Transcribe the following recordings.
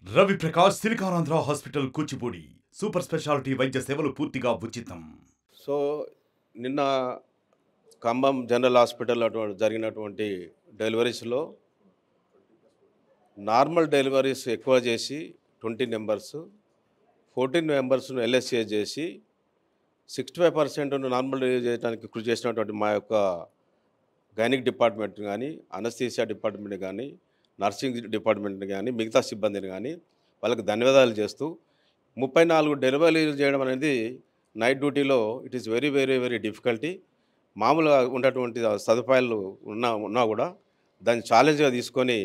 Ravi Prakash Siliconandhra hospital Kuchipudi super speciality వైద్య సేవలు పూర్తిగా ఉచితం. సో నిన్న ఖమ్మం జనరల్ హాస్పిటల్ జరిగినటువంటి డెలివరీస్లో నార్మల్ డెలివరీస్ ఎక్కువ చేసి 20 నెంబర్స్ 14 మెంబర్స్ను ఎల్ఎస్ఏ చేసి 65% నార్మల్ డెలివరీ చేయడానికి కృషి చేసినటువంటి మా యొక్క గైనిక్ డిపార్ట్మెంట్ కానీ అనస్థీసియా డిపార్ట్మెంట్ కానీ నర్సింగ్ డిపార్ట్మెంట్ కానీ మిగతా సిబ్బందిని కానీ వాళ్ళకి ధన్యవాదాలు చేస్తూ 34 డెలివరీలు చేయడం అనేది నైట్ డ్యూటీలో it is very very very difficulty. మామూలుగా ఉన్నటువంటి సదుపాయాలు ఉన్నా కూడా దాన్ని ఛాలెంజ్గా తీసుకొని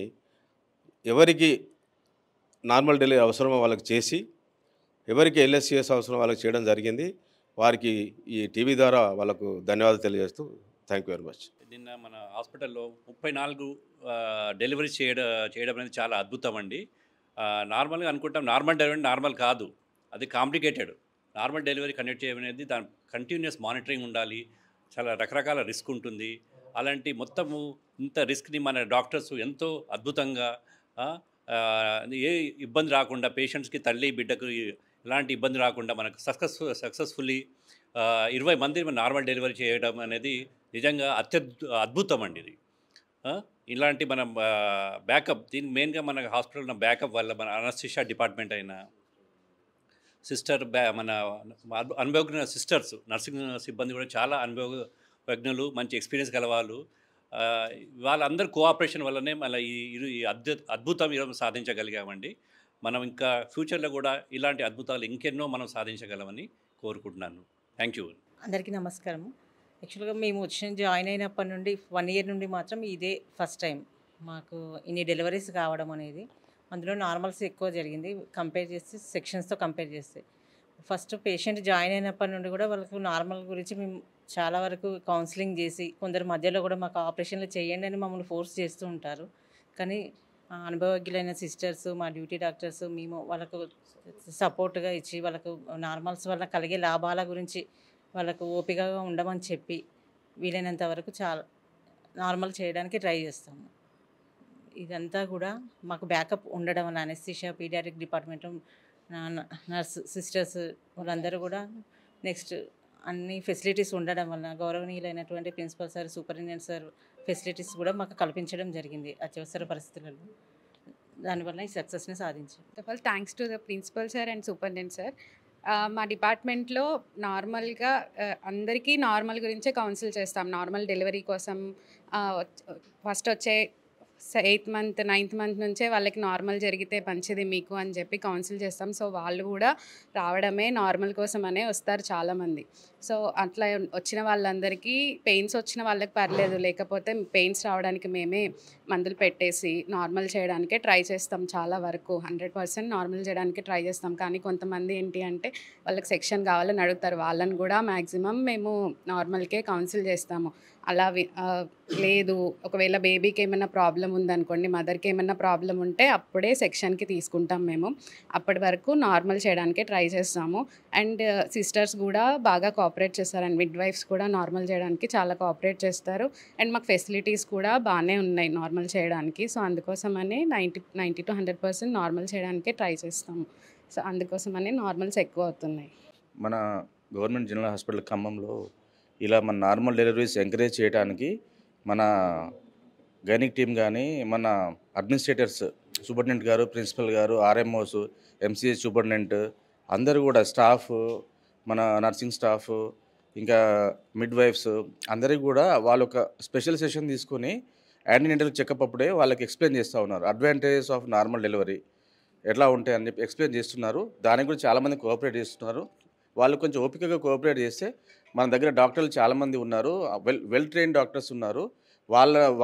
ఎవరికి నార్మల్ డెలివరీ అవసరమో వాళ్ళకి చేసి ఎవరికి ఎల్ఎస్సిఎస్ అవసరం వాళ్ళకి చేయడం జరిగింది. వారికి ఈ టీవీ ద్వారా వాళ్ళకు ధన్యవాదాలు తెలియజేస్తూ థ్యాంక్ యూ వెరీ మచ్. నిన్న మన హాస్పిటల్లో 34 డెలివరీ చేయడం అనేది చాలా అద్భుతం అండి. నార్మల్గా అనుకుంటాం నార్మల్ డెలివరీ నార్మల్ కాదు, అది కాంప్లికేటెడ్. నార్మల్ డెలివరీ కండక్ట్ చేయడం అనేది దాని కంటిన్యూస్ మానిటరింగ్ ఉండాలి, చాలా రకరకాల రిస్క్ ఉంటుంది. అలాంటి మొత్తము ఇంత రిస్క్ని మన డాక్టర్స్ ఎంతో అద్భుతంగా ఏ ఇబ్బంది రాకుండా పేషెంట్స్కి తల్లి బిడ్డకు ఎలాంటి ఇబ్బంది రాకుండా మనకు సక్సెస్ఫుల్లీ 20 మంది నార్మల్ డెలివరీ చేయడం అనేది నిజంగా అద్భుతం అండి. ఇది ఇలాంటి మన బ్యాకప్ దీనికి మెయిన్గా మన హాస్పిటల్ బ్యాకప్ వల్ల మన అనస్థీషియా డిపార్ట్మెంట్ అయినా మన అనుభవజ్ఞ సిస్టర్స్ నర్సింగ్ సిబ్బంది కూడా చాలా అనుభవజ్ఞులు, మంచి ఎక్స్పీరియన్స్ గలవాళ్ళు. వాళ్ళందరూ కోఆపరేషన్ వల్లనే మళ్ళీ ఈ అద్భుతం ఈరోజు సాధించగలిగామండి. మనం ఇంకా ఫ్యూచర్లో కూడా ఇలాంటి అద్భుతాలు ఇంకెన్నో మనం సాధించగలమని కోరుకుంటున్నాను. Thank you. అందరికీ నమస్కారం. యాక్చువల్గా మేము జాయిన్ అయినప్పటి నుండి 1 ఇయర్ నుండి మాత్రం ఇదే ఫస్ట్ టైం మాకు ఇన్ని డెలివరీస్ కావడం అనేది. అందులో నార్మల్స్ ఎక్కువ జరిగింది కంపేర్ చేస్తే, సెక్షన్స్తో కంపేర్ చేస్తే. ఫస్ట్ పేషెంట్ జాయిన్ అయినప్పటి నుండి కూడా వాళ్ళకు నార్మల్ గురించి మేము చాలా వరకు కౌన్సిలింగ్ చేసి, కొందరు మధ్యలో కూడా మాకు ఆపరేషన్లు చేయండి అని మమ్మల్ని ఫోర్స్ చేస్తూ ఉంటారు. కానీ అనుభవజ్ఞులైన సిస్టర్స్, మా డ్యూటీ డాక్టర్స్, మేము వాళ్ళకు సపోర్ట్గా ఇచ్చి వాళ్ళకు నార్మల్స్ వల్ల కలిగే లాభాల గురించి వాళ్ళకు ఓపికగా ఉండమని చెప్పి వీలైనంత వరకు చాలా నార్మల్ చేయడానికి ట్రై చేస్తాము. ఇదంతా కూడా మాకు బ్యాకప్ ఉండడం వల్ల anaesthesia paediatric department nurse sisters వాళ్ళందరూ కూడా నెక్స్ట్ అన్ని ఫెసిలిటీస్ ఉండడం వల్ల గౌరవనీయులైనటువంటి principal sir, superintendent sir facilities కూడా మాకు కల్పించడం జరిగింది అత్యవసర పరిస్థితులలో. దానివల్ల ఈ సక్సెస్ని సాధించాం. Thanks to the principal sir and superintendent sir. మా డిపార్ట్మెంట్లో నార్మల్గా అందరికీ నార్మల్ గురించే కౌన్సిల్ చేస్తాం. నార్మల్ డెలివరీ కోసం ఫస్ట్ వచ్చే 8th మంత్ 9th మంత్ నుంచే వాళ్ళకి నార్మల్ జరిగితే మంచిది మీకు అని చెప్పి కౌన్సిల్ చేస్తాం. సో వాళ్ళు కూడా రావడమే నార్మల్ కోసమనే వస్తారు చాలామంది. సో అట్లా వచ్చిన వాళ్ళందరికీ పెయిన్స్ వచ్చిన వాళ్ళకి పర్లేదు, లేకపోతే పెయిన్స్ రావడానికి మేమే మందులు పెట్టేసి నార్మల్ చేయడానికే ట్రై చేస్తాం. చాలా వరకు 100% నార్మల్ చేయడానికి ట్రై చేస్తాం. కానీ కొంతమంది ఏంటి అంటే వాళ్ళకి సెక్షన్ కావాలని అడుగుతారు, వాళ్ళని కూడా మ్యాక్సిమం మేము నార్మల్కే కౌన్సిల్ చేస్తాము. అలా లేదు, ఒకవేళ బేబీకి ఏమైనా ప్రాబ్లం ఉందనుకోండి, మదర్కి ఏమైనా ప్రాబ్లం ఉంటే అప్పుడే సెక్షన్కి తీసుకుంటాం మేము. అప్పటి వరకు నార్మల్ చేయడానికే ట్రై చేస్తాము. అండ్ సిస్టర్స్ కూడా బాగా కోఆపరేట్ చేస్తారు, అండ్ మిడ్ వైఫ్స్ కూడా నార్మల్ చేయడానికి చాలా కోఆపరేట్ చేస్తారు. అండ్ మాకు ఫెసిలిటీస్ కూడా బాగానే ఉన్నాయి నార్మల్ చేయడానికి. సో అందుకోసమని 90 to 100% నార్మల్ చేయడానికే ట్రై చేస్తాము. సో అందుకోసమని నార్మల్స్ ఎక్కువ అవుతున్నాయి. మన గవర్నమెంట్ జనరల్ హాస్పిటల్ ఖమ్మంలో ఇలా మన నార్మల్ డెలివరీస్ ఎంకరేజ్ చేయడానికి మన గైనిక్ టీం కానీ, మన అడ్మినిస్ట్రేటర్స్, సూపరింటెండెంట్ గారు, ప్రిన్సిపల్ గారు, ఆర్ఎంఓస్, ఎంసీహెచ్ సూపరింటెండెంట్ అందరూ కూడా స్టాఫ్, మన నర్సింగ్ స్టాఫ్, ఇంకా మిడ్ వైఫ్స్ అందరికీ కూడా వాళ్ళు ఒక స్పెషల్ సెషన్ తీసుకొని యాంటీనేటల్ చెకప్ అప్పుడే వాళ్ళకి ఎక్స్ప్లెయిన్ చేస్తూ ఉన్నారు. అడ్వాంటేజెస్ ఆఫ్ నార్మల్ డెలివరీ ఎట్లా ఉంటాయని చెప్పి ఎక్స్ప్లెయిన్ చేస్తున్నారు. దానికి కూడా చాలామంది కోఆపరేట్ చేస్తున్నారు. వాళ్ళు కొంచెం ఓపికగా కోఆపరేట్ చేస్తే, మన దగ్గర డాక్టర్లు చాలామంది ఉన్నారు, వెల్ ట్రైన్ డాక్టర్స్ ఉన్నారు.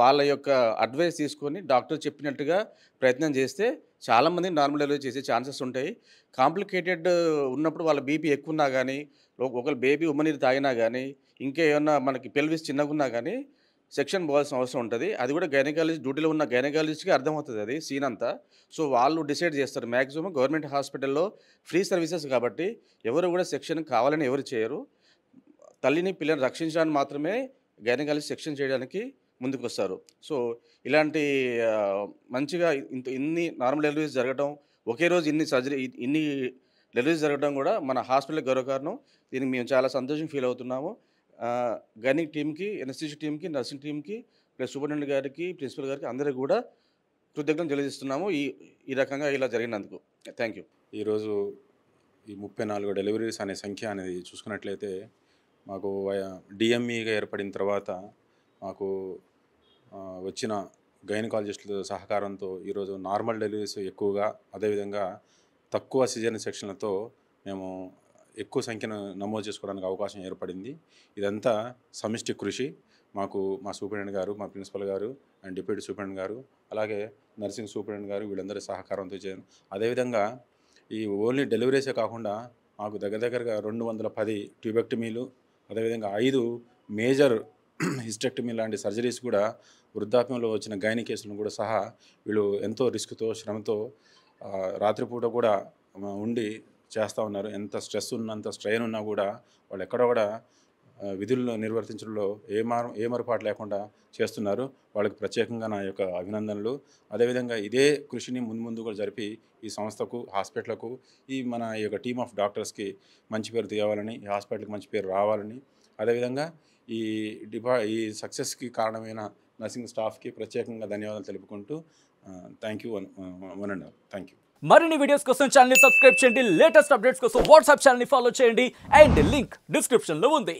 వాళ్ళ యొక్క అడ్వైస్ తీసుకొని డాక్టర్ చెప్పినట్టుగా ప్రయత్నం చేస్తే చాలామంది నార్మల్ డెలివరీ చేసే ఛాన్సెస్ ఉంటాయి. కాంప్లికేటెడ్ ఉన్నప్పుడు వాళ్ళ బీపీ ఎక్కువ ఉన్నా కానీ, ఒకవేళ బేబీ ఉమ్మనీరు తాగినా కానీ, ఇంకేమన్నా మనకి పెల్విస్ చిన్నగా కానీ సెక్షన్ పోవాల్సిన అవసరం ఉంటుంది. అది కూడా గైనకాలజిస్ట్ డ్యూటీలో ఉన్న గైనకాలజిస్ట్కి అర్థమవుతుంది అది సీన్ అంతా. సో వాళ్ళు డిసైడ్ చేస్తారు. మ్యాక్సిమం గవర్నమెంట్ హాస్పిటల్లో ఫ్రీ సర్వీసెస్ కాబట్టి ఎవరు కూడా సెక్షన్ కావాలని ఎవరు చేయరు. తల్లిని పిల్లని రక్షించడానికి మాత్రమే గైనకాలజిస్ట్ సెక్షన్ చేయడానికి ముందుకు వస్తారు. సో ఇలాంటి మంచిగా ఇన్ని నార్మల్ డెలివరీస్ జరగడం ఒకే రోజు ఇన్ని డెలివరీస్ జరగడం కూడా మన హాస్పిటల్ గౌరవకారణం. దీనికి మేము చాలా సంతోషం ఫీల్ అవుతున్నాము. గైనిక్ టీమ్కి, ఎనస్థీషియా టీమ్కి, నర్సింగ్ టీమ్కి, ప్లస్ సూపరింటెండెంట్ గారికి, ప్రిన్సిపల్ గారికి అందరికీ కూడా కృతజ్ఞతలు తెలియజేస్తున్నాము ఈ రకంగా ఇలా జరిగినందుకు. Thank you. ఈరోజు ఈ 34 డెలివరీస్ అనే సంఖ్య అనేది చూసుకున్నట్లయితే మాకు డిఎంఈగా ఏర్పడిన తర్వాత మాకు వచ్చిన గైనకాలజిస్టుల సహకారంతో ఈరోజు నార్మల్ డెలివరీస్ ఎక్కువగా, అదేవిధంగా తక్కువ సిజేరియన్ సెక్షన్లతో మేము ఎక్కువ సంఖ్యను నమోదు చేసుకోవడానికి అవకాశం ఏర్పడింది. ఇదంతా సమిష్టి కృషి. మాకు మా సూపరింటెండెంట్ గారు, మా ప్రిన్సిపల్ గారు అండ్ డిప్యూటీ సూపరింటెండెంట్ గారు, అలాగే నర్సింగ్ సూపరింటెండెంట్ గారు వీళ్ళందరి సహకారంతో చేయను. అదేవిధంగా ఈ ఓన్లీ డెలివరీసే కాకుండా మాకు దగ్గరగా 210 ట్యూబెక్టమీలు, అదేవిధంగా 5 మేజర్ హిస్టెక్టమీ లాంటి సర్జరీస్ కూడా వృద్ధాప్యంలో వచ్చిన గైనీ కేసులను కూడా సహా వీళ్ళు ఎంతో రిస్క్తో, శ్రమతో రాత్రిపూట కూడా ఉండి చేస్తూ ఉన్నారు. ఎంత స్ట్రెస్ ఉన్నంత స్ట్రెయిన్ ఉన్నా కూడా వాళ్ళు ఎక్కడో కూడా విధులను నిర్వర్తించడంలో ఏ మరపాటు లేకుండా చేస్తున్నారు. వాళ్ళకి ప్రత్యేకంగా నా యొక్క అభినందనలు. అదేవిధంగా ఇదే కృషిని ముందు కూడా జరిపి ఈ సంస్థకు, హాస్పిటల్కు, మన ఈ యొక్క టీమ్ ఆఫ్ డాక్టర్స్కి మంచి పేరు తీయాలని, ఈ హాస్పిటల్కి మంచి పేరు రావాలని, అదేవిధంగా ఈ సక్సెస్కి కారణమైన నర్సింగ్ స్టాఫ్కి ప్రత్యేకంగా ధన్యవాదాలు తెలుపుకుంటూ థ్యాంక్ యూ అనండి. Thank you. మరిన్ని వీడియోస్ కోసం ఛానల్ ని సబ్స్క్రైబ్ చేయండి. లేటెస్ట్ అప్డేట్స్ కోసం వాట్సాప్ ఛానల్ ని ఫాలో చేయండి. అండ్ లింక్ డిస్క్రిప్షన్ లో ఉంది.